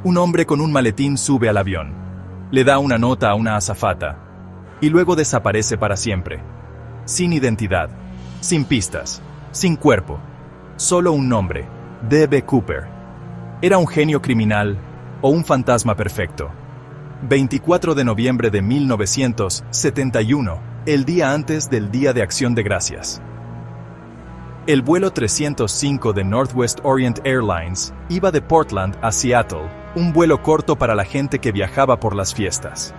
Un hombre con un maletín sube al avión, le da una nota a una azafata y luego desaparece para siempre. Sin identidad, sin pistas, sin cuerpo, solo un nombre, D.B. Cooper. ¿Era un genio criminal o un fantasma perfecto? 24 de noviembre de 1971, el día antes del Día de Acción de Gracias. El vuelo 305 de Northwest Orient Airlines iba de Portland a Seattle, un vuelo corto para la gente que viajaba por las fiestas.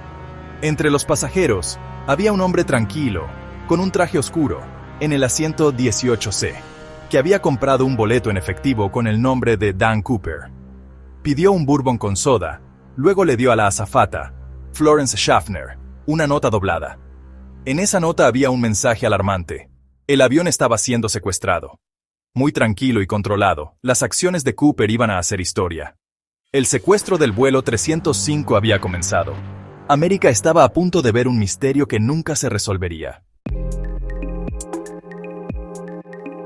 Entre los pasajeros, había un hombre tranquilo, con un traje oscuro, en el asiento 18C, que había comprado un boleto en efectivo con el nombre de Dan Cooper. Pidió un bourbon con soda, luego le dio a la azafata, Florence Schaffner, una nota doblada. En esa nota había un mensaje alarmante. El avión estaba siendo secuestrado. Muy tranquilo y controlado, las acciones de Cooper iban a hacer historia. El secuestro del vuelo 305 había comenzado. América estaba a punto de ver un misterio que nunca se resolvería.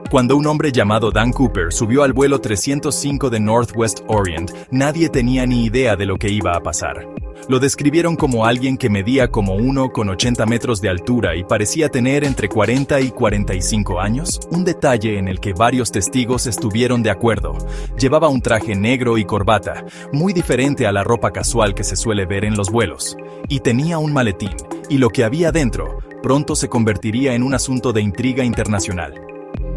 Cuando un hombre llamado Dan Cooper subió al vuelo 305 de Northwest Orient, nadie tenía ni idea de lo que iba a pasar. Lo describieron como alguien que medía como 1,80 metros de altura y parecía tener entre 40 y 45 años, un detalle en el que varios testigos estuvieron de acuerdo. Llevaba un traje negro y corbata, muy diferente a la ropa casual que se suele ver en los vuelos. Y tenía un maletín, y lo que había dentro pronto se convertiría en un asunto de intriga internacional.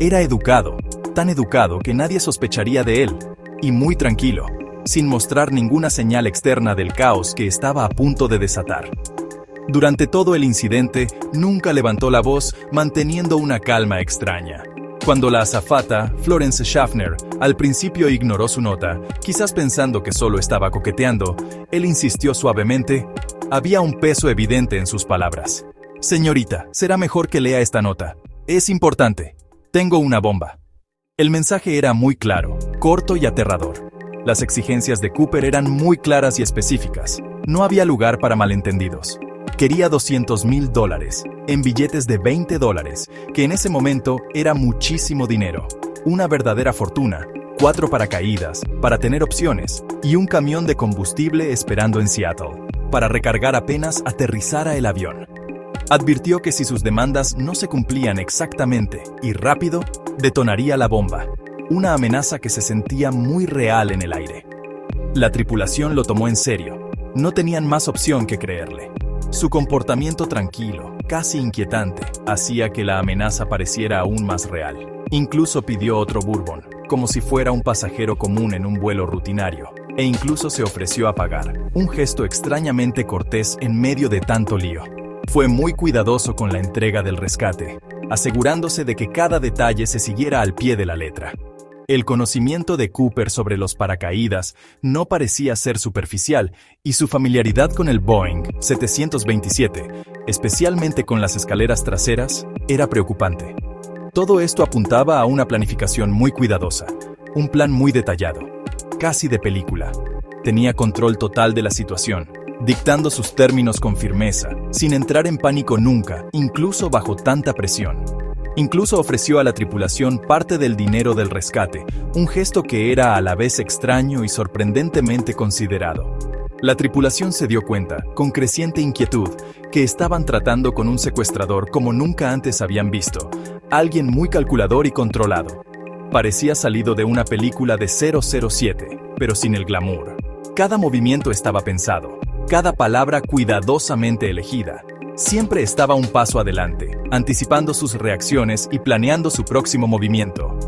Era educado, tan educado que nadie sospecharía de él, y muy tranquilo, sin mostrar ninguna señal externa del caos que estaba a punto de desatar. Durante todo el incidente, nunca levantó la voz, manteniendo una calma extraña. Cuando la azafata, Florence Schaffner, al principio ignoró su nota, quizás pensando que solo estaba coqueteando, él insistió suavemente. Había un peso evidente en sus palabras. «Señorita, será mejor que lea esta nota. Es importante. Tengo una bomba». El mensaje era muy claro, corto y aterrador. Las exigencias de Cooper eran muy claras y específicas. No había lugar para malentendidos. Quería $200,000 en billetes de $20, que en ese momento era muchísimo dinero. Una verdadera fortuna, 4 paracaídas, para tener opciones, y un camión de combustible esperando en Seattle, para recargar apenas aterrizara el avión. Advirtió que si sus demandas no se cumplían exactamente y rápido, detonaría la bomba. Una amenaza que se sentía muy real en el aire. La tripulación lo tomó en serio. No tenían más opción que creerle. Su comportamiento tranquilo, casi inquietante, hacía que la amenaza pareciera aún más real. Incluso pidió otro bourbon, como si fuera un pasajero común en un vuelo rutinario, e incluso se ofreció a pagar, un gesto extrañamente cortés en medio de tanto lío. Fue muy cuidadoso con la entrega del rescate, asegurándose de que cada detalle se siguiera al pie de la letra. El conocimiento de Cooper sobre los paracaídas no parecía ser superficial y su familiaridad con el Boeing 727, especialmente con las escaleras traseras, era preocupante. Todo esto apuntaba a una planificación muy cuidadosa, un plan muy detallado, casi de película. Tenía control total de la situación, dictando sus términos con firmeza, sin entrar en pánico nunca, incluso bajo tanta presión. Incluso ofreció a la tripulación parte del dinero del rescate, un gesto que era a la vez extraño y sorprendentemente considerado. La tripulación se dio cuenta, con creciente inquietud, que estaban tratando con un secuestrador como nunca antes habían visto, alguien muy calculador y controlado. Parecía salido de una película de 007, pero sin el glamour. Cada movimiento estaba pensado, cada palabra cuidadosamente elegida. Siempre estaba un paso adelante, anticipando sus reacciones y planeando su próximo movimiento.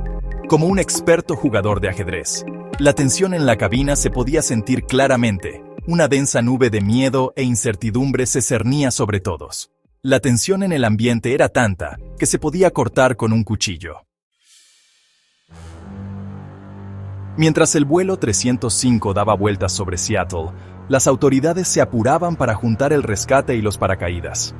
Como un experto jugador de ajedrez. La tensión en la cabina se podía sentir claramente. Una densa nube de miedo e incertidumbre se cernía sobre todos. La tensión en el ambiente era tanta que se podía cortar con un cuchillo. Mientras el vuelo 305 daba vueltas sobre Seattle, las autoridades se apuraban para juntar el rescate y los paracaídas.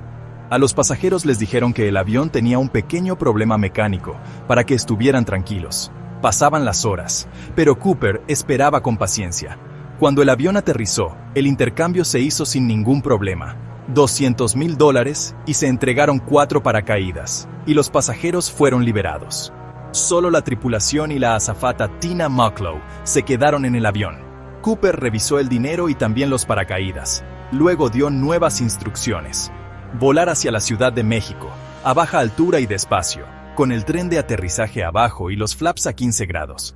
A los pasajeros les dijeron que el avión tenía un pequeño problema mecánico, para que estuvieran tranquilos. Pasaban las horas, pero Cooper esperaba con paciencia. Cuando el avión aterrizó, el intercambio se hizo sin ningún problema. $200,000 y se entregaron 4 paracaídas, y los pasajeros fueron liberados. Solo la tripulación y la azafata Tina Mucklow se quedaron en el avión. Cooper revisó el dinero y también los paracaídas. Luego dio nuevas instrucciones. Volar hacia la Ciudad de México, a baja altura y despacio, con el tren de aterrizaje abajo y los flaps a 15 grados.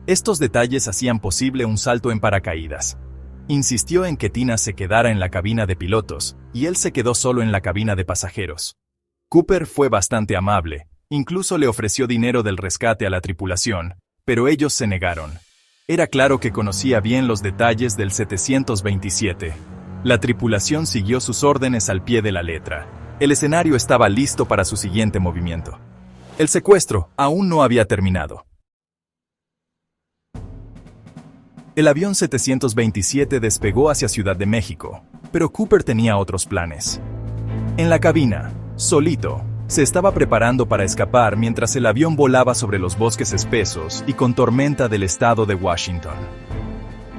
Estos detalles hacían posible un salto en paracaídas. Insistió en que Tina se quedara en la cabina de pilotos, y él se quedó solo en la cabina de pasajeros. Cooper fue bastante amable, incluso le ofreció dinero del rescate a la tripulación, pero ellos se negaron. Era claro que conocía bien los detalles del 727. La tripulación siguió sus órdenes al pie de la letra. El escenario estaba listo para su siguiente movimiento. El secuestro aún no había terminado. El avión 727 despegó hacia Ciudad de México, pero Cooper tenía otros planes. En la cabina, solito, se estaba preparando para escapar mientras el avión volaba sobre los bosques espesos y con tormenta del estado de Washington.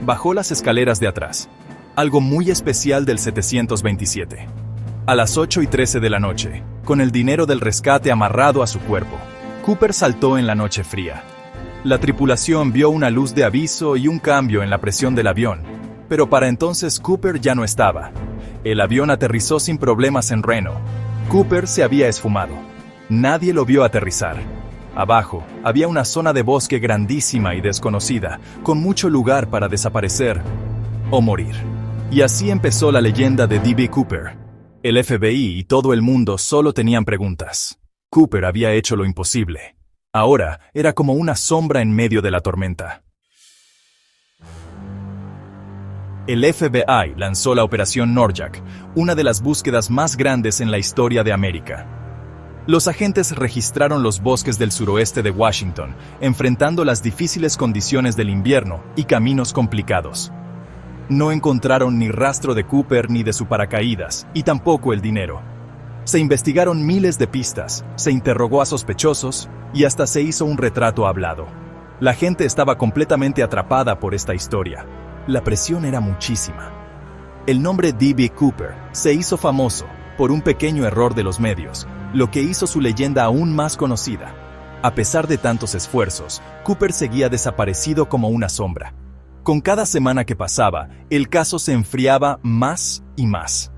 Bajó las escaleras de atrás, algo muy especial del 727. A las 8:13 de la noche, con el dinero del rescate amarrado a su cuerpo, Cooper saltó en la noche fría. La tripulación vio una luz de aviso y un cambio en la presión del avión, pero para entonces Cooper ya no estaba. El avión aterrizó sin problemas en Reno. Cooper se había esfumado. Nadie lo vio aterrizar. Abajo, había una zona de bosque grandísima y desconocida, con mucho lugar para desaparecer o morir. Y así empezó la leyenda de D.B. Cooper. El FBI y todo el mundo solo tenían preguntas. Cooper había hecho lo imposible. Ahora era como una sombra en medio de la tormenta. El FBI lanzó la Operación Norjack, una de las búsquedas más grandes en la historia de América. Los agentes registraron los bosques del suroeste de Washington, enfrentando las difíciles condiciones del invierno y caminos complicados. No encontraron ni rastro de Cooper ni de su paracaídas, y tampoco el dinero. Se investigaron miles de pistas, se interrogó a sospechosos, y hasta se hizo un retrato hablado. La gente estaba completamente atrapada por esta historia. La presión era muchísima. El nombre D.B. Cooper se hizo famoso por un pequeño error de los medios, lo que hizo su leyenda aún más conocida. A pesar de tantos esfuerzos, Cooper seguía desaparecido como una sombra. Con cada semana que pasaba, el caso se enfriaba más y más.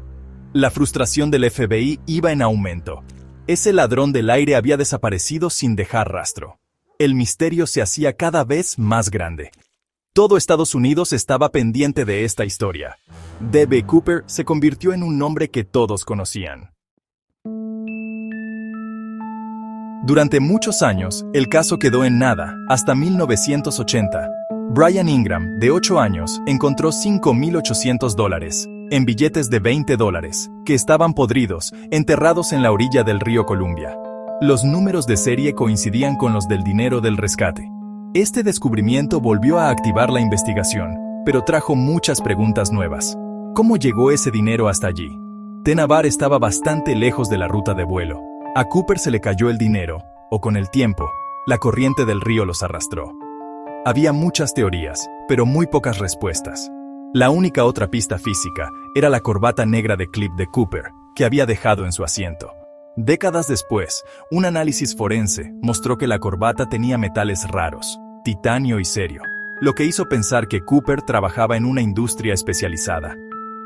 La frustración del FBI iba en aumento. Ese ladrón del aire había desaparecido sin dejar rastro. El misterio se hacía cada vez más grande. Todo Estados Unidos estaba pendiente de esta historia. D.B. Cooper se convirtió en un nombre que todos conocían. Durante muchos años, el caso quedó en nada, hasta 1980. Brian Ingram, de 8 años, encontró $5,800 en billetes de $20 que estaban podridos, enterrados en la orilla del río Columbia. Los números de serie coincidían con los del dinero del rescate. Este descubrimiento volvió a activar la investigación, pero trajo muchas preguntas nuevas. ¿Cómo llegó ese dinero hasta allí? Tena Bar estaba bastante lejos de la ruta de vuelo. A Cooper se le cayó el dinero, o con el tiempo, la corriente del río los arrastró. Había muchas teorías, pero muy pocas respuestas. La única otra pista física era la corbata negra de clip de Cooper, que había dejado en su asiento. Décadas después, un análisis forense mostró que la corbata tenía metales raros, titanio y cerio, lo que hizo pensar que Cooper trabajaba en una industria especializada.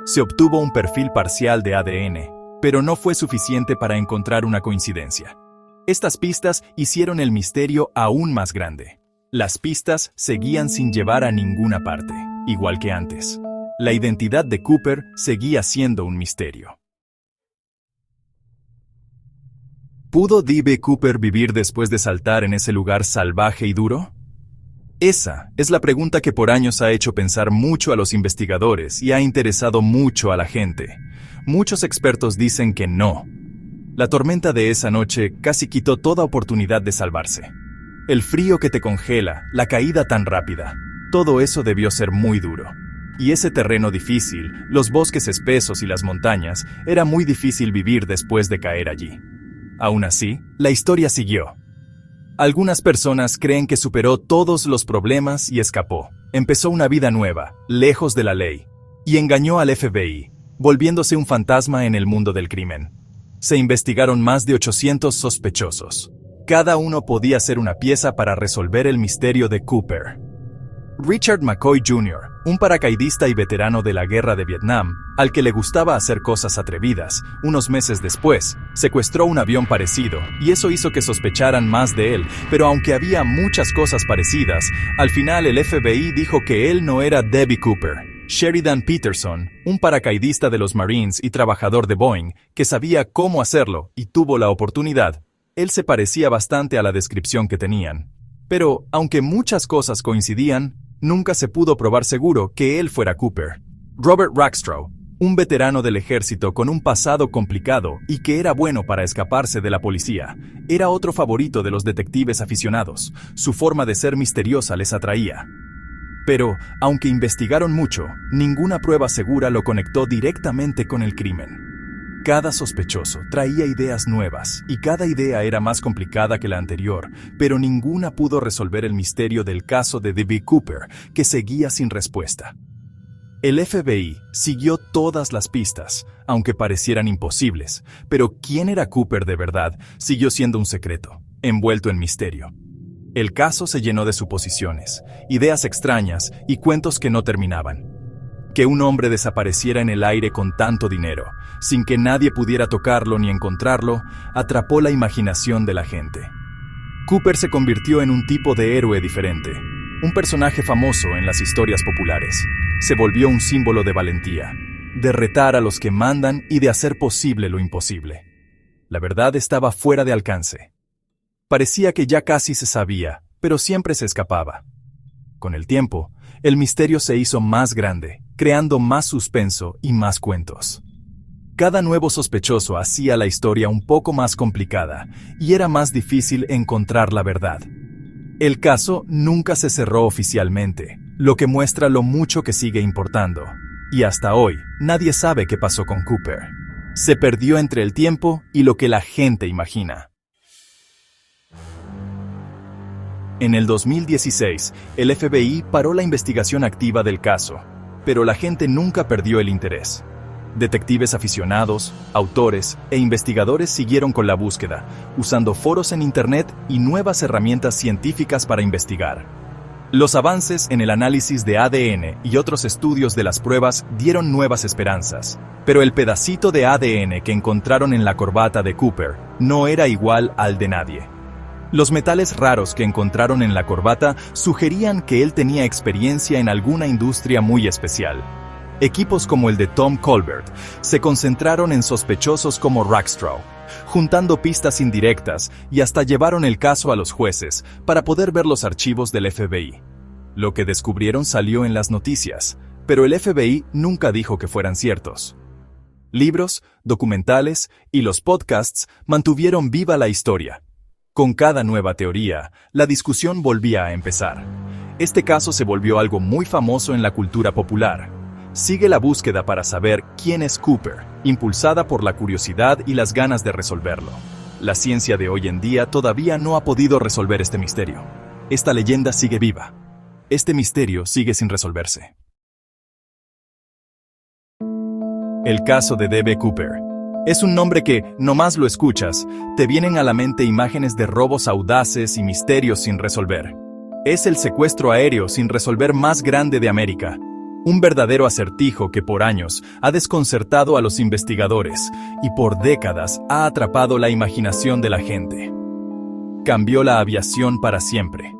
Se obtuvo un perfil parcial de ADN, pero no fue suficiente para encontrar una coincidencia. Estas pistas hicieron el misterio aún más grande. Las pistas seguían sin llevar a ninguna parte, igual que antes. La identidad de Cooper seguía siendo un misterio. ¿Pudo D.B. Cooper vivir después de saltar en ese lugar salvaje y duro? Esa es la pregunta que por años ha hecho pensar mucho a los investigadores y ha interesado mucho a la gente. Muchos expertos dicen que no. La tormenta de esa noche casi quitó toda oportunidad de salvarse. El frío que te congela, la caída tan rápida, todo eso debió ser muy duro. Y ese terreno difícil, los bosques espesos y las montañas, era muy difícil vivir después de caer allí. Aún así, la historia siguió. Algunas personas creen que superó todos los problemas y escapó. Empezó una vida nueva, lejos de la ley, y engañó al FBI, volviéndose un fantasma en el mundo del crimen. Se investigaron más de 800 sospechosos. Cada uno podía ser una pieza para resolver el misterio de Cooper. Richard McCoy Jr., un paracaidista y veterano de la guerra de Vietnam, al que le gustaba hacer cosas atrevidas. Unos meses después, secuestró un avión parecido, y eso hizo que sospecharan más de él, pero aunque había muchas cosas parecidas, al final el FBI dijo que él no era Debbie Cooper. Sheridan Peterson, un paracaidista de los Marines y trabajador de Boeing, que sabía cómo hacerlo y tuvo la oportunidad, él se parecía bastante a la descripción que tenían. Pero, aunque muchas cosas coincidían, nunca se pudo probar seguro que él fuera Cooper. Robert Rackstraw, un veterano del ejército con un pasado complicado y que era bueno para escaparse de la policía, era otro favorito de los detectives aficionados. Su forma de ser misteriosa les atraía. Pero, aunque investigaron mucho, ninguna prueba segura lo conectó directamente con el crimen. Cada sospechoso traía ideas nuevas, y cada idea era más complicada que la anterior, pero ninguna pudo resolver el misterio del caso de Debbie Cooper, que seguía sin respuesta. El FBI siguió todas las pistas, aunque parecieran imposibles, pero ¿quién era Cooper de verdad? Siguió siendo un secreto, envuelto en misterio. El caso se llenó de suposiciones, ideas extrañas y cuentos que no terminaban. Que un hombre desapareciera en el aire con tanto dinero, sin que nadie pudiera tocarlo ni encontrarlo, atrapó la imaginación de la gente. Cooper se convirtió en un tipo de héroe diferente, un personaje famoso en las historias populares. Se volvió un símbolo de valentía, de retar a los que mandan y de hacer posible lo imposible. La verdad estaba fuera de alcance. Parecía que ya casi se sabía, pero siempre se escapaba. Con el tiempo, el misterio se hizo más grande, creando más suspenso y más cuentos. Cada nuevo sospechoso hacía la historia un poco más complicada, y era más difícil encontrar la verdad. El caso nunca se cerró oficialmente, lo que muestra lo mucho que sigue importando. Y hasta hoy, nadie sabe qué pasó con Cooper. Se perdió entre el tiempo y lo que la gente imagina. En el 2016, el FBI paró la investigación activa del caso, pero la gente nunca perdió el interés. Detectives aficionados, autores e investigadores siguieron con la búsqueda, usando foros en Internet y nuevas herramientas científicas para investigar. Los avances en el análisis de ADN y otros estudios de las pruebas dieron nuevas esperanzas, pero el pedacito de ADN que encontraron en la corbata de Cooper no era igual al de nadie. Los metales raros que encontraron en la corbata sugerían que él tenía experiencia en alguna industria muy especial. Equipos como el de Tom Colbert se concentraron en sospechosos como Rackstraw, juntando pistas indirectas y hasta llevaron el caso a los jueces para poder ver los archivos del FBI. Lo que descubrieron salió en las noticias, pero el FBI nunca dijo que fueran ciertos. Libros, documentales y los podcasts mantuvieron viva la historia. Con cada nueva teoría, la discusión volvía a empezar. Este caso se volvió algo muy famoso en la cultura popular. Sigue la búsqueda para saber quién es Cooper, impulsada por la curiosidad y las ganas de resolverlo. La ciencia de hoy en día todavía no ha podido resolver este misterio. Esta leyenda sigue viva. Este misterio sigue sin resolverse. El caso de Debbie Cooper. Es un nombre que, nomás lo escuchas, te vienen a la mente imágenes de robos audaces y misterios sin resolver. Es el secuestro aéreo sin resolver más grande de América. Un verdadero acertijo que por años ha desconcertado a los investigadores y por décadas ha atrapado la imaginación de la gente. Cambió la aviación para siempre.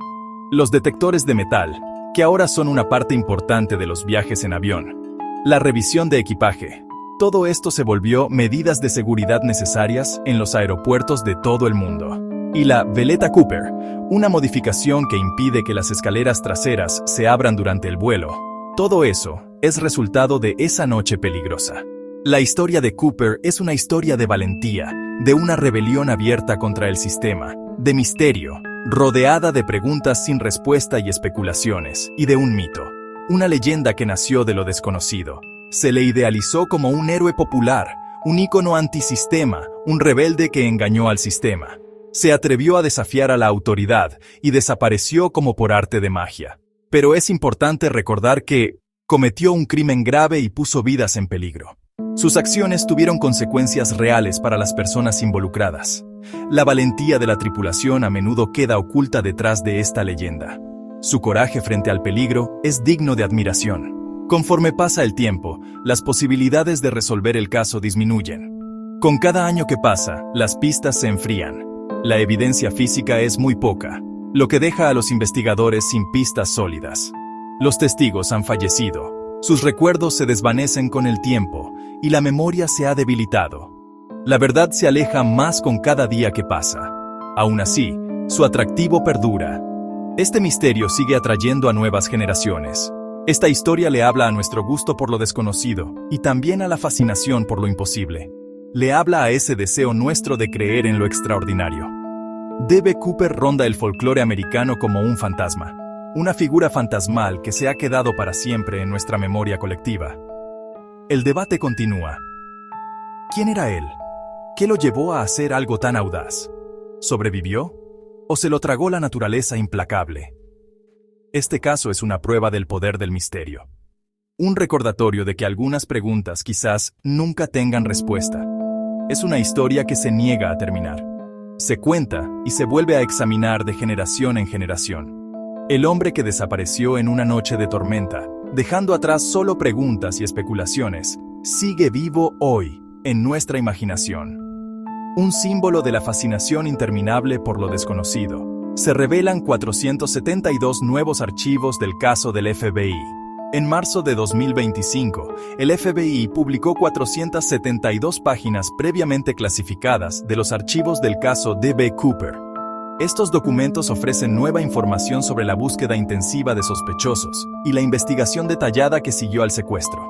Los detectores de metal, que ahora son una parte importante de los viajes en avión. La revisión de equipaje. Todo esto se volvió medidas de seguridad necesarias en los aeropuertos de todo el mundo. Y la veleta Cooper, una modificación que impide que las escaleras traseras se abran durante el vuelo. Todo eso es resultado de esa noche peligrosa. La historia de Cooper es una historia de valentía, de una rebelión abierta contra el sistema, de misterio, rodeada de preguntas sin respuesta y especulaciones, y de un mito, una leyenda que nació de lo desconocido. Se le idealizó como un héroe popular, un ícono antisistema, un rebelde que engañó al sistema. Se atrevió a desafiar a la autoridad y desapareció como por arte de magia. Pero es importante recordar que cometió un crimen grave y puso vidas en peligro. Sus acciones tuvieron consecuencias reales para las personas involucradas. La valentía de la tripulación a menudo queda oculta detrás de esta leyenda. Su coraje frente al peligro es digno de admiración. Conforme pasa el tiempo, las posibilidades de resolver el caso disminuyen. Con cada año que pasa, las pistas se enfrían. La evidencia física es muy poca, lo que deja a los investigadores sin pistas sólidas. Los testigos han fallecido, sus recuerdos se desvanecen con el tiempo y la memoria se ha debilitado. La verdad se aleja más con cada día que pasa. Aún así, su atractivo perdura. Este misterio sigue atrayendo a nuevas generaciones. Esta historia le habla a nuestro gusto por lo desconocido y también a la fascinación por lo imposible. Le habla a ese deseo nuestro de creer en lo extraordinario. D.B. Cooper ronda el folclore americano como un fantasma, una figura fantasmal que se ha quedado para siempre en nuestra memoria colectiva. El debate continúa. ¿Quién era él? ¿Qué lo llevó a hacer algo tan audaz? ¿Sobrevivió? ¿O se lo tragó la naturaleza implacable? Este caso es una prueba del poder del misterio. Un recordatorio de que algunas preguntas quizás nunca tengan respuesta. Es una historia que se niega a terminar. Se cuenta y se vuelve a examinar de generación en generación. El hombre que desapareció en una noche de tormenta, dejando atrás solo preguntas y especulaciones, sigue vivo hoy, en nuestra imaginación. Un símbolo de la fascinación interminable por lo desconocido. Se revelan 472 nuevos archivos del caso del FBI. En marzo de 2025, el FBI publicó 472 páginas previamente clasificadas de los archivos del caso D.B. Cooper. Estos documentos ofrecen nueva información sobre la búsqueda intensiva de sospechosos y la investigación detallada que siguió al secuestro.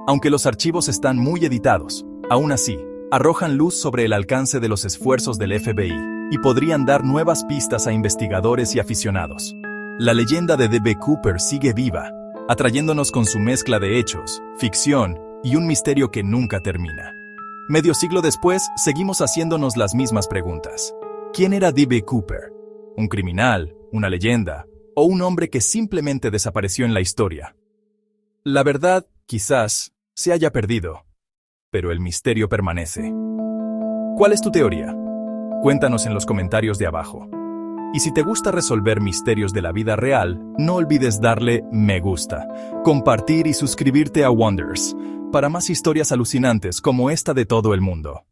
Aunque los archivos están muy editados, aún así, arrojan luz sobre el alcance de los esfuerzos del FBI y podrían dar nuevas pistas a investigadores y aficionados. La leyenda de D.B. Cooper sigue viva, atrayéndonos con su mezcla de hechos, ficción y un misterio que nunca termina. Medio siglo después, seguimos haciéndonos las mismas preguntas. ¿Quién era D.B. Cooper? ¿Un criminal, una leyenda o un hombre que simplemente desapareció en la historia? La verdad, quizás, se haya perdido, pero el misterio permanece. ¿Cuál es tu teoría? Cuéntanos en los comentarios de abajo. Y si te gusta resolver misterios de la vida real, no olvides darle me gusta, compartir y suscribirte a Wonders para más historias alucinantes como esta de todo el mundo.